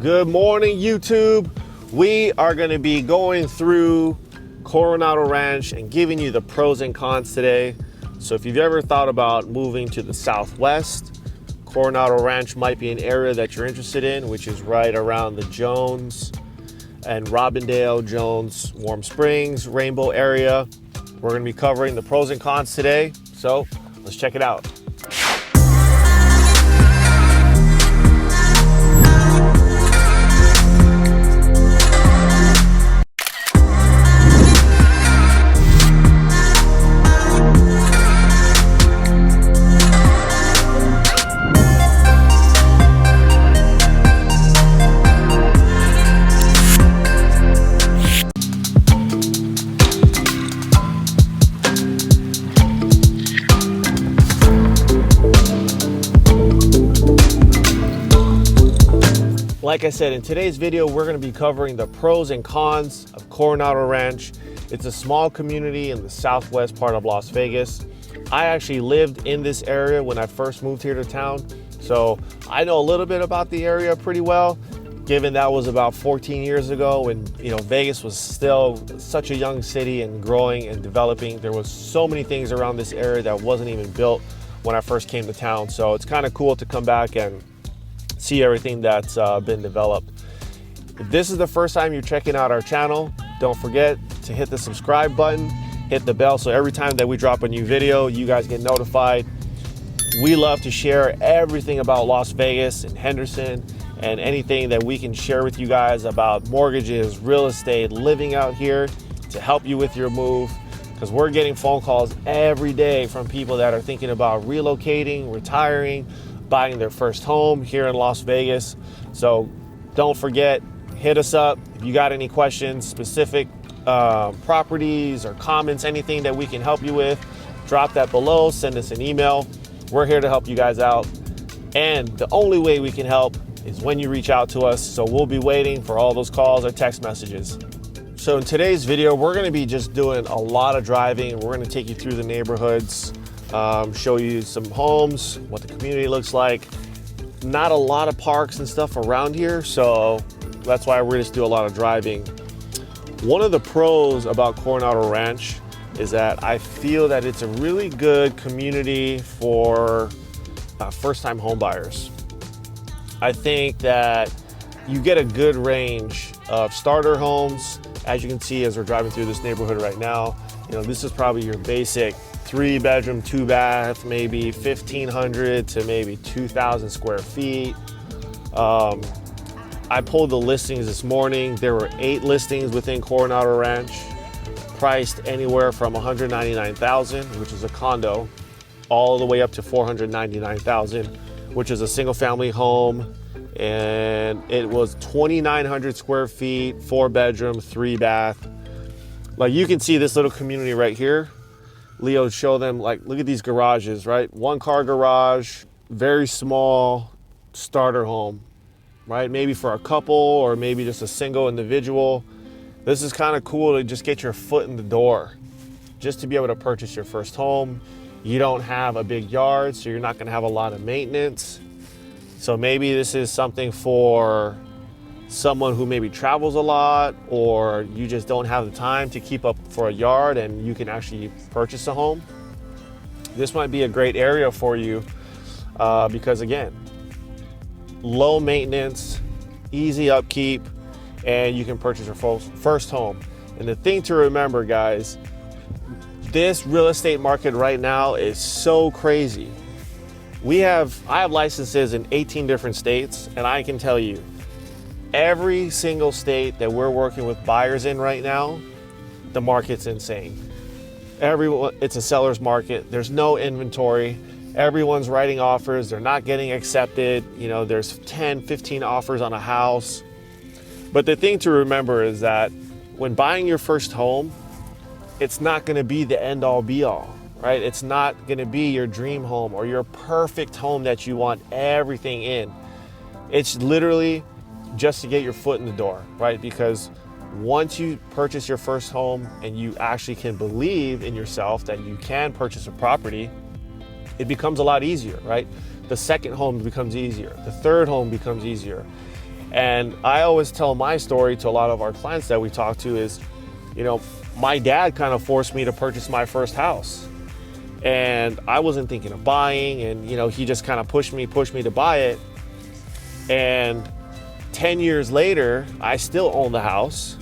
Good morning, YouTube. We are going to be going through Coronado Ranch and giving you the pros and cons today. So if you've ever thought about moving to the Southwest, Coronado Ranch might be an area that you're interested in, which is right around the Jones and Robindale, Jones, Warm Springs, Rainbow area. We're going to be covering the pros and cons today. So let's check it out. Like I said, in today's video, we're going to be covering the pros and cons of Coronado Ranch. It's a small community in the southwest part of Las Vegas. I actually lived in this area when I first moved here to town, so I know a little bit about the area pretty well, given that was about 14 years ago when, Vegas was still such a young city and growing and developing. There was so many things around this area that wasn't even built when I first came to town, so it's kind of cool to come back and see everything that's been developed. If this is the first time you're checking out our channel, don't forget to hit the subscribe button, hit the bell, so every time that we drop a new video, you guys get notified. We love to share everything about Las Vegas and Henderson and anything that we can share with you guys about mortgages, real estate, living out here to help you with your move, because we're getting phone calls every day from people that are thinking about relocating, retiring, buying their first home here in Las Vegas. So don't forget, hit us up if you got any questions, specific properties or comments, anything that we can help you with. Drop that below, send us an email. We're here to help you guys out, and the only way we can help is when you reach out to us. So we'll be waiting for all those calls or text messages. So in today's video, we're going to be just doing a lot of driving. We're going to take you through the neighborhoods, show you some homes, what the community looks like. Not a lot of parks and stuff around here, so that's why we're just do a lot of driving. One of the pros about Coronado Ranch is that I feel that it's a really good community for first-time home buyers. I think that you get a good range of starter homes. As you can see, as we're driving through this neighborhood right now, this is probably your basic 3-bedroom, 2-bath, maybe 1,500 to maybe 2,000 square feet. I pulled the listings this morning. There were 8 listings within Coronado Ranch, priced anywhere from $199,000, which is a condo, all the way up to $499,000, which is a single-family home, and it was 2,900 square feet, 4-bedroom, 3-bath. Like, you can see this little community right here. Leo show them, look at these garages, right? 1-car garage, very small starter home, right? Maybe for a couple or maybe just a single individual. This is kind of cool to just get your foot in the door, just to be able to purchase your first home. You don't have a big yard, so you're not going to have a lot of maintenance. So maybe this is something for someone who maybe travels a lot, or you just don't have the time to keep up for a yard and you can actually purchase a home. This might be a great area for you because, again, low maintenance, easy upkeep, and you can purchase your first home. And the thing to remember, guys, this real estate market right now is so crazy. I have licenses in 18 different states, and I can tell you, every single state that we're working with buyers in right now, the market's insane. It's a seller's market. There's no inventory. Everyone's writing offers. They're not getting accepted. There's 10, 15 offers on a house. But the thing to remember is that when buying your first home, it's not going to be the end all be all, right? It's not going to be your dream home or your perfect home that you want everything in. It's literally just to get your foot in the door, right? Because once you purchase your first home and you actually can believe in yourself that you can purchase a property, it becomes a lot easier, right? The second home becomes easier. The third home becomes easier. And I always tell my story to a lot of our clients that we talk to is, you know, my dad kind of forced me to purchase my first house. And I wasn't thinking of buying, and, you know, he just kind of pushed me to buy it. And 10 years later, I still own the house.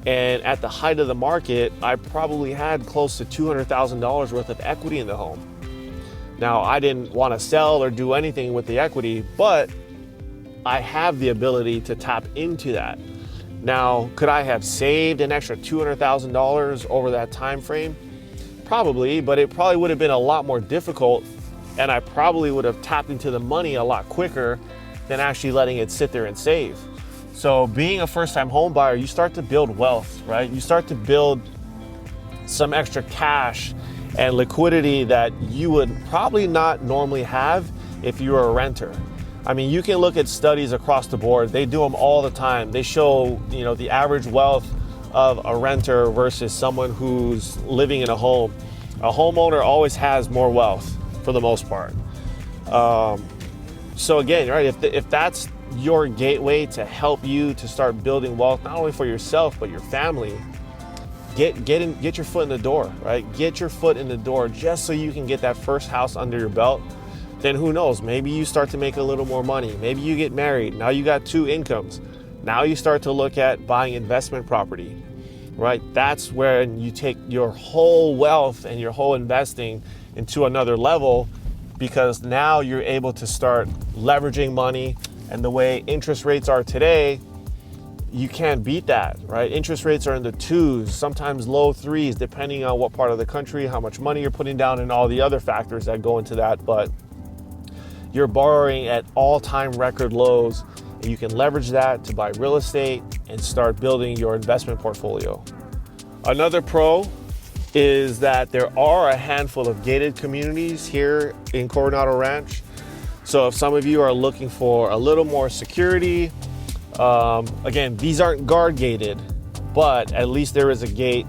And at the height of the market, I probably had close to $200,000 worth of equity in the home. Now, I didn't want to sell or do anything with the equity, but I have the ability to tap into that. Now, could I have saved an extra $200,000 over that time frame? Probably, but it probably would have been a lot more difficult, and I probably would have tapped into the money a lot quicker than actually letting it sit there and save. So being a first-time home buyer, you start to build wealth, right? You start to build some extra cash and liquidity that you would probably not normally have if you were a renter. I mean, you can look at studies across the board. They do them all the time. They show, you know, the average wealth of a renter versus someone who's living in a home. A homeowner always has more wealth for the most part. So again, right, if that's your gateway to help you to start building wealth, not only for yourself, but your family, get your foot in the door, right? Get your foot in the door just so you can get that first house under your belt. Then who knows, maybe you start to make a little more money. Maybe you get married. Now you got 2 incomes. Now you start to look at buying investment property, right? That's where you take your whole wealth and your whole investing into another level, because now you're able to start leveraging money. And the way interest rates are today, you can't beat that, right? Interest rates are in the 2s, sometimes low 3s, depending on what part of the country, how much money you're putting down, and all the other factors that go into that. But you're borrowing at all-time record lows, and you can leverage that to buy real estate and start building your investment portfolio. Another pro is that there are a handful of gated communities here in Coronado Ranch. So if some of you are looking for a little more security, again, these aren't guard gated, but at least there is a gate.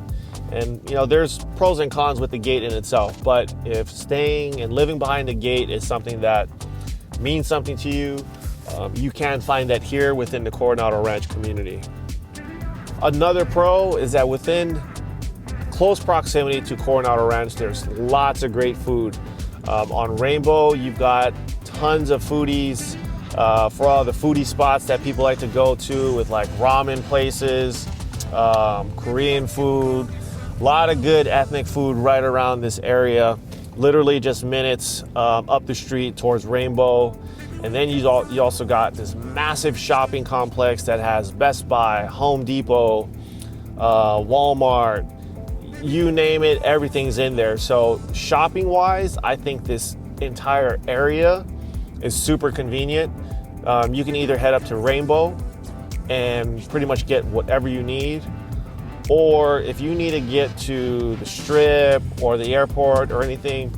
And, you know, there's pros and cons with the gate in itself. But if staying and living behind the gate is something that means something to you, you can find that here within the Coronado Ranch community. Another pro is that within close proximity to Coronado Ranch, there's lots of great food. On Rainbow, you've got tons of foodies for all the foodie spots that people like to go to, with like ramen places, Korean food, a lot of good ethnic food right around this area, literally just minutes up the street towards Rainbow. And then you also got this massive shopping complex that has Best Buy, Home Depot, Walmart, you name it, everything's in there. So shopping wise, I think this entire area is super convenient. You can either head up to Rainbow and pretty much get whatever you need, or if you need to get to the Strip or the airport or anything,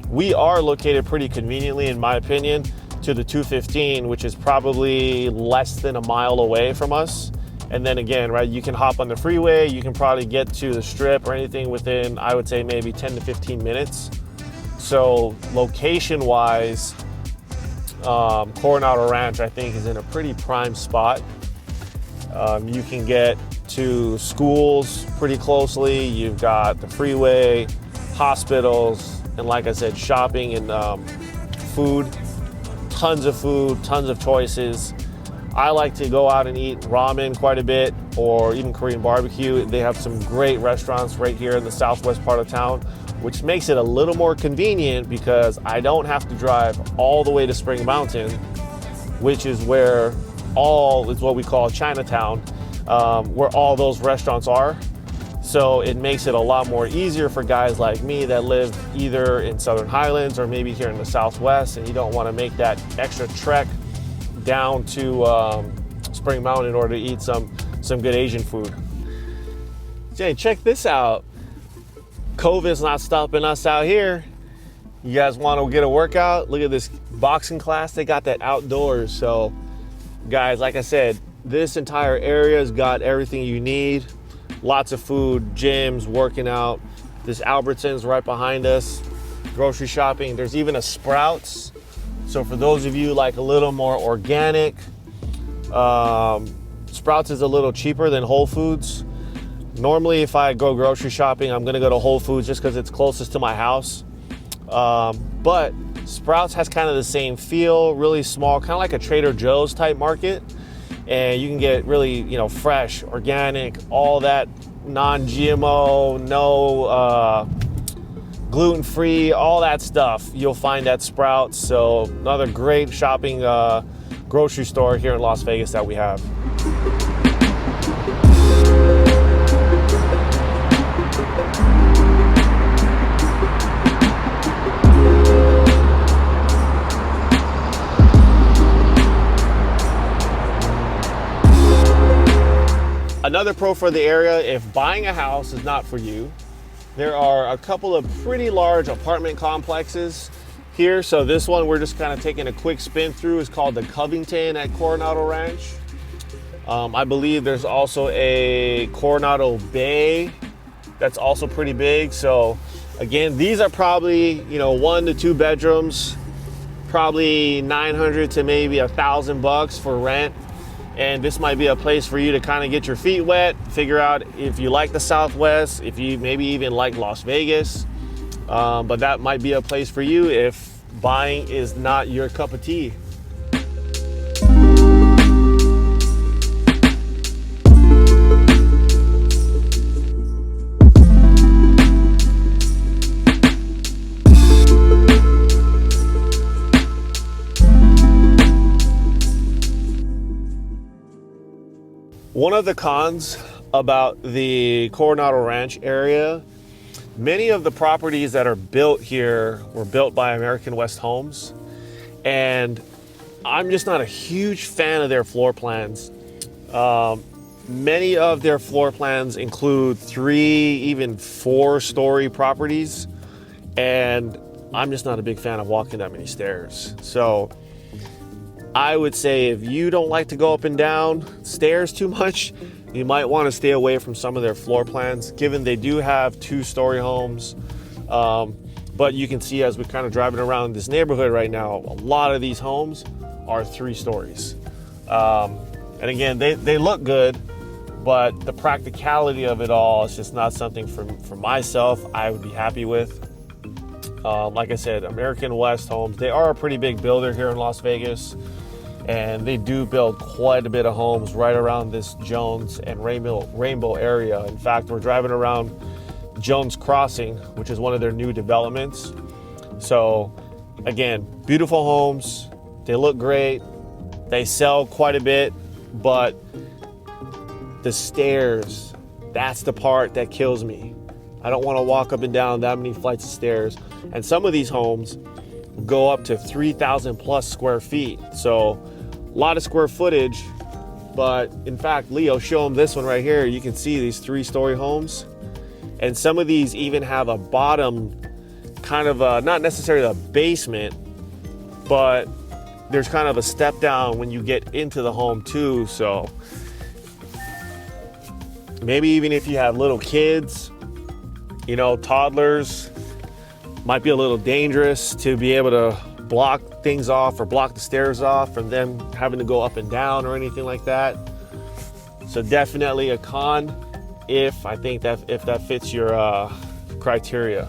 we are located pretty conveniently, in my opinion, to the 215, which is probably less than a mile away from us. And then again, right, you can hop on the freeway, you can probably get to the Strip or anything within, I would say, maybe 10 to 15 minutes. So location-wise, Coronado Ranch, I think, is in a pretty prime spot. You can get to schools pretty closely. You've got the freeway, hospitals, and like I said, shopping and food. Tons of choices. I like to go out and eat ramen quite a bit, or even Korean barbecue. They have some great restaurants right here in the southwest part of town, which makes it a little more convenient because I don't have to drive all the way to Spring Mountain, which is where is what we call Chinatown, where all those restaurants are. So it makes it a lot more easier for guys like me that live either in Southern Highlands or maybe here in the Southwest, and you don't want to make that extra trek down to Spring Mountain in order to eat some good Asian food. Jay, check this out. COVID's not stopping us out here. You guys want to get a workout? Look at this boxing class. They got that outdoors. So guys, like I said, this entire area's got everything you need. Lots of food, gyms, working out. This Albertsons right behind us, grocery shopping. There's even a Sprouts. So for those of you like a little more organic, Sprouts is a little cheaper than Whole Foods. Normally, if I go grocery shopping, I'm gonna go to Whole Foods just because it's closest to my house. But Sprouts has kind of the same feel, really small, kind of like a Trader Joe's type market. And you can get really, fresh, organic, all that non-GMO, no gluten-free, all that stuff you'll find at Sprouts. So another great shopping grocery store here in Las Vegas that we have. Another pro for the area, if buying a house is not for you, there are a couple of pretty large apartment complexes here. So this one we're just kind of taking a quick spin through is called the Covington at Coronado Ranch. I believe there's also a Coronado Bay that's also pretty big. So again, these are probably 1 to 2 bedrooms, probably $900 to maybe $1,000 for rent. And this might be a place for you to kind of get your feet wet, figure out if you like the Southwest, if you maybe even like Las Vegas. But that might be a place for you if buying is not your cup of tea. One of the cons about the Coronado Ranch area, many of the properties that are built here were built by American West Homes, and I'm just not a huge fan of their floor plans. Many of their floor plans include 3, even 4-story properties, and I'm just not a big fan of walking that many stairs. So I would say if you don't like to go up and down stairs too much, you might want to stay away from some of their floor plans, given they do have 2-story homes. But you can see as we're kind of driving around this neighborhood right now, a lot of these homes are 3 stories. And again, they look good, but the practicality of it all is just not something for myself I would be happy with. Like I said, American West Homes, they are a pretty big builder here in Las Vegas. And they do build quite a bit of homes right around this Jones and Rainbow area. In fact, we're driving around Jones Crossing, which is one of their new developments. So again, beautiful homes. They look great. They sell quite a bit, but the stairs, that's the part that kills me. I don't want to walk up and down that many flights of stairs. And some of these homes go up to 3,000 plus square feet. So a lot of square footage, but in fact, Leo, show them this one right here. You can see these 3-story homes, and some of these even have a bottom, kind of not necessarily a basement, but there's kind of a step down when you get into the home too. So maybe even if you have little kids, toddlers, might be a little dangerous to be able to block things off or block the stairs off from them having to go up and down or anything like that. So definitely a con if that fits your criteria.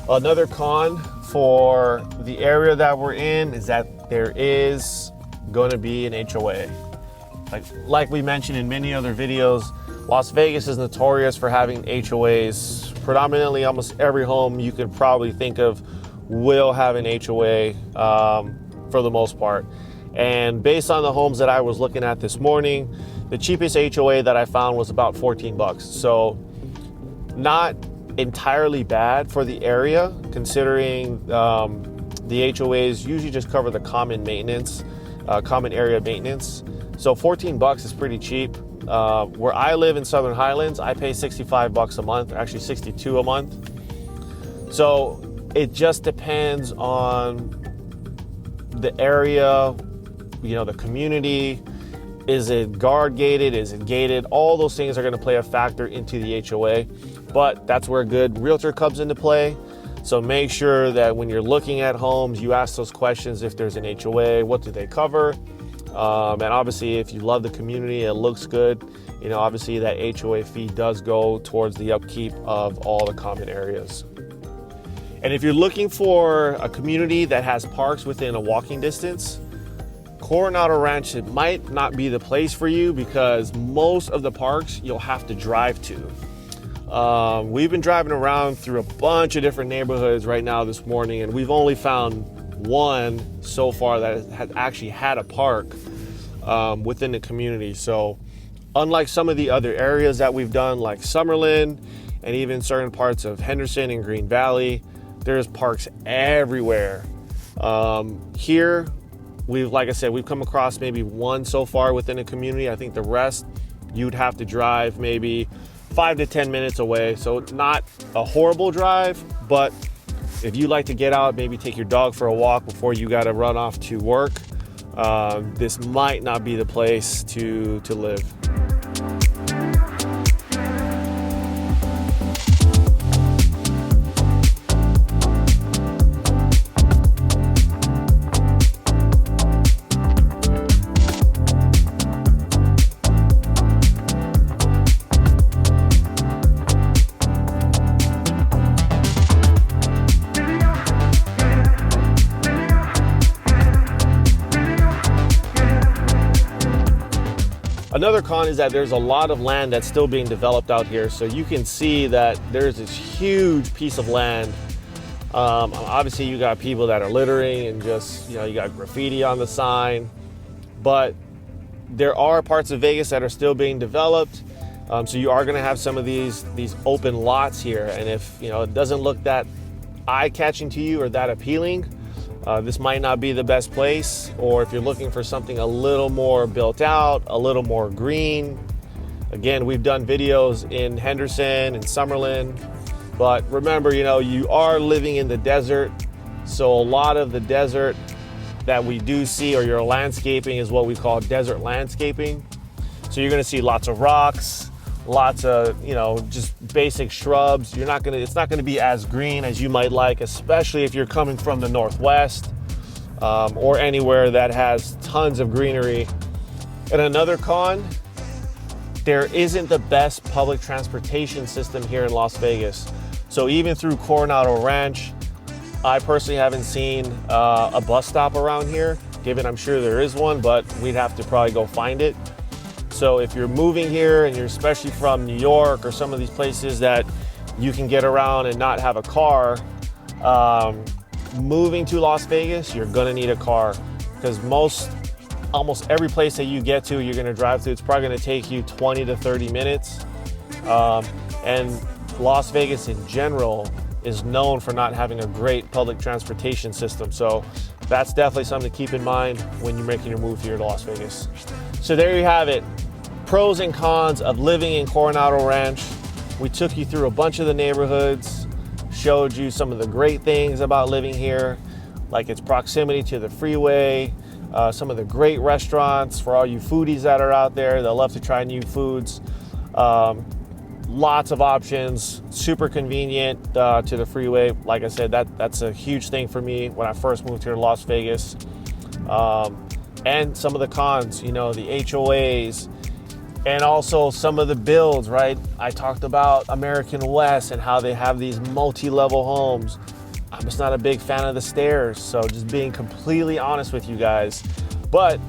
Another con for the area that we're in is that there is going to be an HOA. Like we mentioned in many other videos, Las Vegas is notorious for having HOAs. Predominantly, almost every home you could probably think of will have an HOA for the most part. And based on the homes that I was looking at this morning, the cheapest HOA that I found was about $14. So not entirely bad for the area, considering the HOAs usually just cover the common maintenance, common area maintenance. So $14 is pretty cheap. Where I live in Southern Highlands, I pay $65 a month, actually $62 a month. So it just depends on the area, the community. Is it guard gated? Is it gated? All those things are going to play a factor into the HOA, but that's where a good realtor comes into play. So make sure that when you're looking at homes, you ask those questions. If there's an HOA, what do they cover? And obviously, if you love the community, it looks good, obviously that HOA fee does go towards the upkeep of all the common areas. And if you're looking for a community that has parks within a walking distance, Coronado Ranch, it might not be the place for you because most of the parks you'll have to drive to. We've been driving around through a bunch of different neighborhoods right now this morning, and we've only found one so far that has actually had a park within the community. So unlike some of the other areas that we've done, like Summerlin and even certain parts of Henderson and Green Valley, there's parks everywhere. Here, like I said, we've come across maybe one so far within a community. I think the rest you'd have to drive maybe 5 to 10 minutes away. So not a horrible drive, but if you like to get out, maybe take your dog for a walk before you got to run off to work, this might not be the place to live. Another con is that there's a lot of land that's still being developed out here. So you can see that there's this huge piece of land. Obviously you got people that are littering and just, you got graffiti on the sign, but there are parts of Vegas that are still being developed. So you are gonna have some of these open lots here. And if, it doesn't look that eye-catching to you or that appealing, this might not be the best place. Or if you're looking for something a little more built out, a little more green. Again, we've done videos in Henderson and Summerlin, but remember, you are living in the desert. So a lot of the desert that we do see, or your landscaping, is what we call desert landscaping. So you're gonna see lots of rocks, lots of, just basic shrubs. It's not gonna be as green as you might like, especially if you're coming from the Northwest or anywhere that has tons of greenery. And another con, there isn't the best public transportation system here in Las Vegas. So even through Coronado Ranch, I personally haven't seen a bus stop around here, given I'm sure there is one, but we'd have to probably go find it. So if you're moving here and you're especially from New York or some of these places that you can get around and not have a car, moving to Las Vegas, you're gonna need a car, because almost every place that you get to, you're gonna drive through, it's probably gonna take you 20 to 30 minutes. And Las Vegas in general is known for not having a great public transportation system. So that's definitely something to keep in mind when you're making your move here to Las Vegas. So there you have it. Pros and cons of living in Coronado Ranch. We took you through a bunch of the neighborhoods, showed you some of the great things about living here, like its proximity to the freeway, some of the great restaurants for all you foodies that are out there that love to try new foods. Lots of options, super convenient to the freeway. Like I said, that's a huge thing for me when I first moved here to Las Vegas. And some of the cons, the HOAs, and also some of the builds, right? I talked about American West and how they have these multi-level homes. I'm just not a big fan of the stairs, so just being completely honest with you guys. But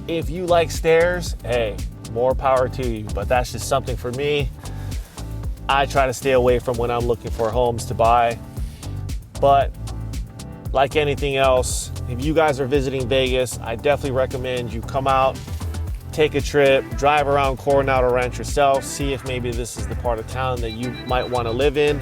if you like stairs, hey, more power to you, but that's just something for me. I try to stay away from when I'm looking for homes to buy. But like anything else, if you guys are visiting Vegas, I definitely recommend you come out, take a trip, drive around Coronado Ranch yourself, see if maybe this is the part of town that you might want to live in.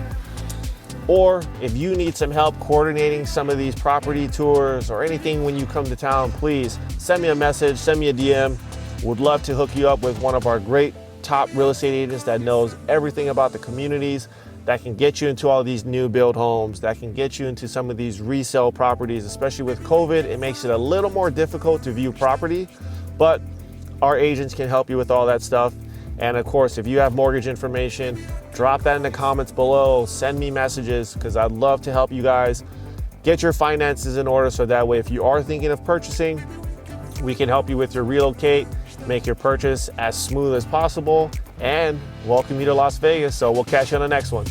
Or if you need some help coordinating some of these property tours or anything when you come to town, please send me a message, send me a DM. Would love to hook you up with one of our great top real estate agents that knows everything about the communities, that can get you into all these new build homes, that can get you into some of these resale properties. Especially with COVID, it makes it a little more difficult to view property, but our agents can help you with all that stuff. And of course, if you have mortgage information, drop that in the comments below, send me messages, because I'd love to help you guys get your finances in order, so that way if you are thinking of purchasing, we can help you with your relocate, make your purchase as smooth as possible, and welcome you to Las Vegas. So we'll catch you on the next one.